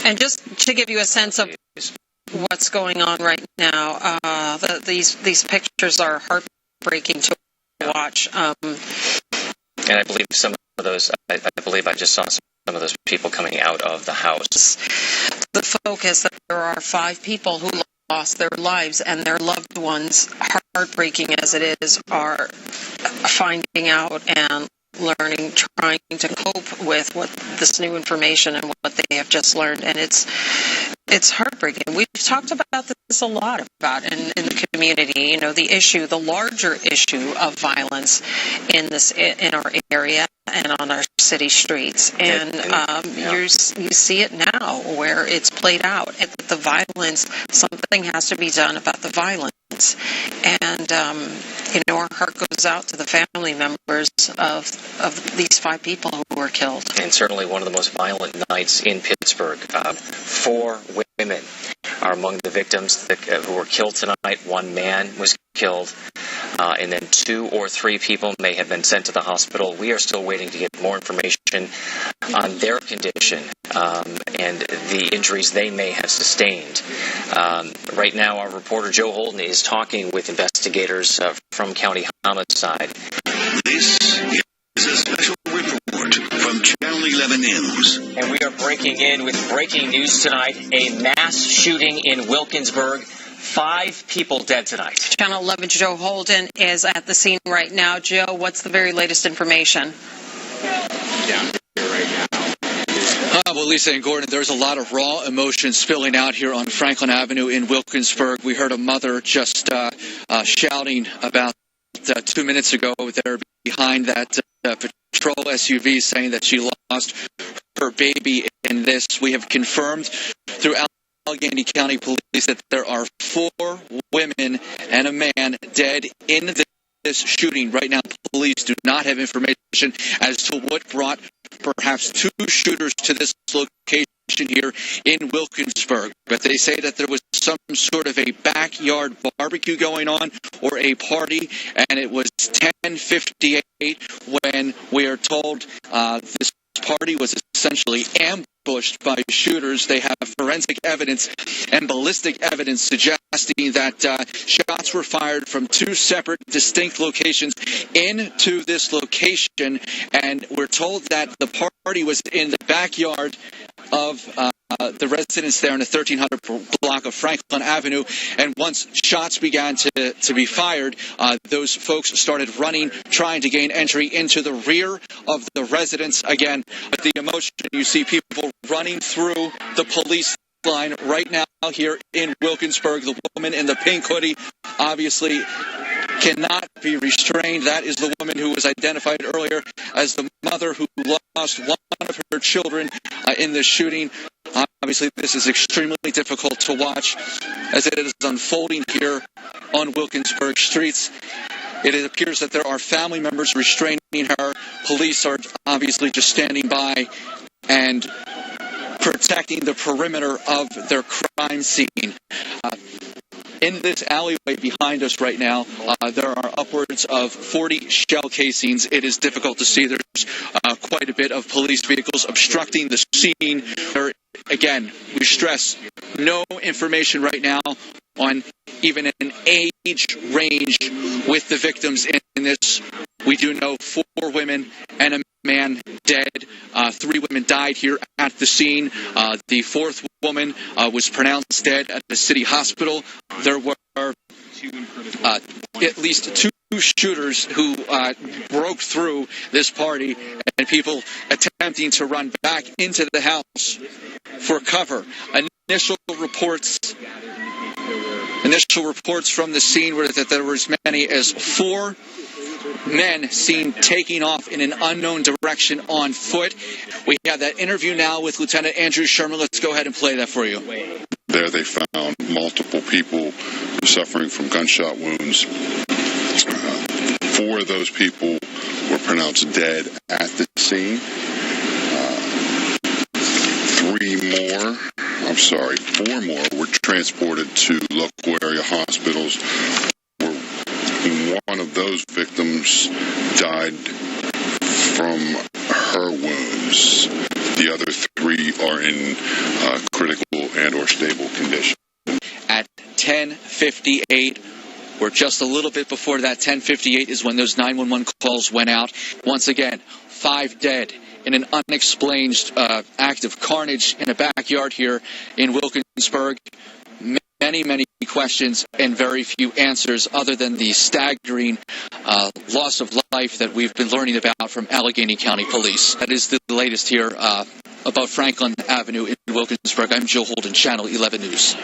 And just to give you a sense of what's going on right now, these pictures are heartbreaking to watch. And I believe some of those, I believe I just saw some of those people coming out of the house. The focus that there are 5 people who lost their lives and their loved ones, heartbreaking as it is, are finding out and learning, trying to cope with what this new information and what they have just learned, and it's heartbreaking. We've talked about this a lot in the community. You know, the larger issue of violence in our area and on our city streets, and you see it now where it's played out. The violence, something has to be done about the violence, and our heart goes out to the family members of these 5 people who were killed. And certainly one of the most violent nights in Pittsburgh. 4 women are among the victims who were killed tonight. 1 man was killed, and then 2 or 3 people may have been sent to the hospital. We are still waiting to get more information on their condition and the injuries they may have sustained. Right now, our reporter Joe Holden is talking with investigators from County Homicide. This is a special report from Channel 11 News. And we are breaking in with breaking news tonight. A mass shooting in Wilkinsburg. 5 people dead tonight. Channel 11 Joe Holden is at the scene right now. Joe, what's the very latest information? Down here right now. Well, Lisa and Gordon, there's a lot of raw emotion spilling out here on Franklin Avenue in Wilkinsburg. We heard a mother just shouting about 2 minutes ago there behind that patrol SUV, saying that she lost her baby in this. We have confirmed through Allegheny County Police that there are 4 women and a man dead in this shooting. Right now, police do not have information as to what brought perhaps 2 shooters to this location here in Wilkinsburg. But they say that there was some sort of a backyard barbecue going on or a party, and it was 10:58 when we are told this party was essentially ambushed by shooters. They have forensic evidence and ballistic evidence suggesting that shots were fired from 2 separate distinct locations into this location, and we're told that the party was in the backyard of the residence there in the 1300 block of Franklin Avenue, and once shots began to be fired, those folks started running, trying to gain entry into the rear of the residence. Again, the emotion, you see people running through the police line right now here in Wilkinsburg. The woman in the pink hoodie obviously cannot be restrained. That is the woman who was identified earlier as the mother who lost one of her children in the shooting. Obviously, this is extremely difficult to watch as it is unfolding here on Wilkinsburg streets. It appears that there are family members restraining her. Police are obviously just standing by and protecting the perimeter of their crime scene. In this alleyway behind us right now, there are upwards of 40 shell casings. It is difficult to see. There's quite a bit of police vehicles obstructing the scene. Again, we stress no information right now on even an age range with the victims in this. We do know 4 women and a man dead. 3 women died here at the scene. The 4th woman was pronounced dead at the city hospital. There were at least 2 shooters who broke through this party, and people attempting to run back into the house for cover. Initial reports from the scene were that there were as many as 4 men seen taking off in an unknown direction on foot. We have that interview now with Lieutenant Andrew Sherman. Let's go ahead and play that for you. There they found multiple people suffering from gunshot wounds. 4 of those people were pronounced dead at the scene. 4 more were transported to local area hospitals. One of those victims died from her wounds. The other 3 are in critical and or stable condition. At 10:58, or just a little bit before that, 10:58 is when those 911 calls went out. Once again, 5 dead in an unexplained act of carnage in a backyard here in Wilkinsburg. Many questions and very few answers other than the staggering loss of life that we've been learning about from Allegheny County Police. That is the latest here about Franklin Avenue in Wilkinsburg. I'm Joe Holden, Channel 11 News.